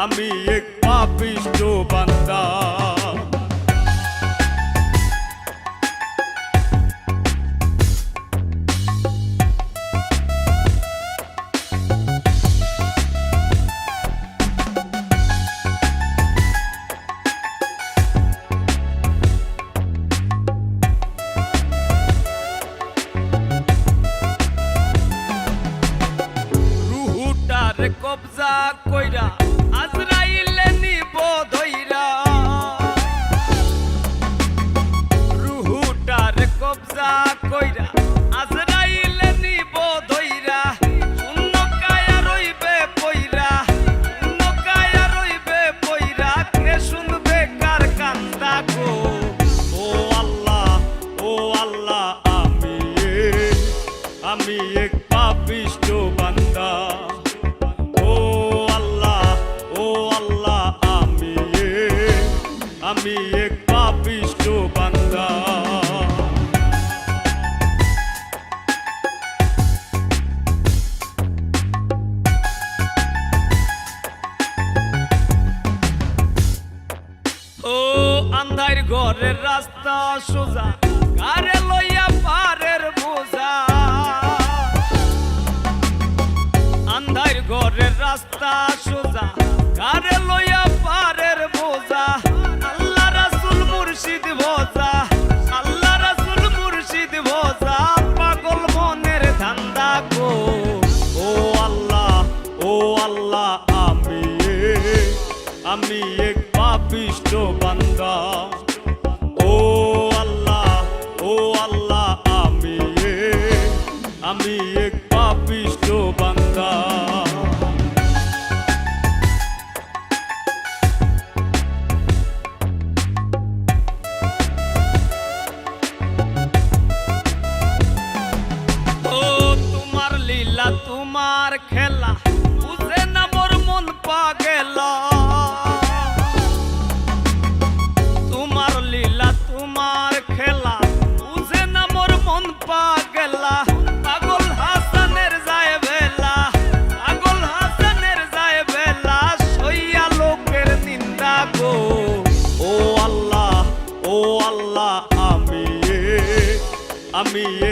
আমি এক পাপিষ্ঠ বান্দা। রুহুটারে কবজা কইরা আজরাইলে নিব ধইরা, রুহুটারে কবজা কইরা আজরাইলে নিব ধইরা। শূন্য কায়া রইবে পইরা, শূন্য কায়া রইবে পইরা, কে শুনবে কার কান্দা গো। ও আল্লাহ, ও আল্লাহ, আমি এক পাপিষ্ঠ বান্দা। ও আল্লাহ, ও আল্লাহ, আমি এক পাপিষ্ঠ বান্দা। ও আন্ধার ঘরের রাস্তা সোজা, কারে লইয়া পারের বোঝা। আন্ধার ঘরের রাস্তা সোজা, কারে লইয়া পারের বোঝা। আল্লাহ রাসূল মুর্শিদ ভোজা, আল্লাহ রাসূল মুর্শিদ ভোজা, পাগল মনের ধান্দা গো। ও আল্লাহ, ও আল্লাহ, আমি এক পাপিষ্ঠ বান্দা। ও আল্লাহ, ও আল্লাহ, আমি এক পাপিষ্ঠ বান্দা। ও তোমার লীলা তোমার খেলা, বুঝে না মোর মন পাগলা। তোমার লীলা তোমার খেলা, বুঝে না মোর মন পাগলা। পাগল হাসানের যায় বেলা, পাগল হাসানের যায় বেলা, সইয়া লোকের নিন্দা গো। ও আল্লাহ, ও আল্লাহ, আমি এক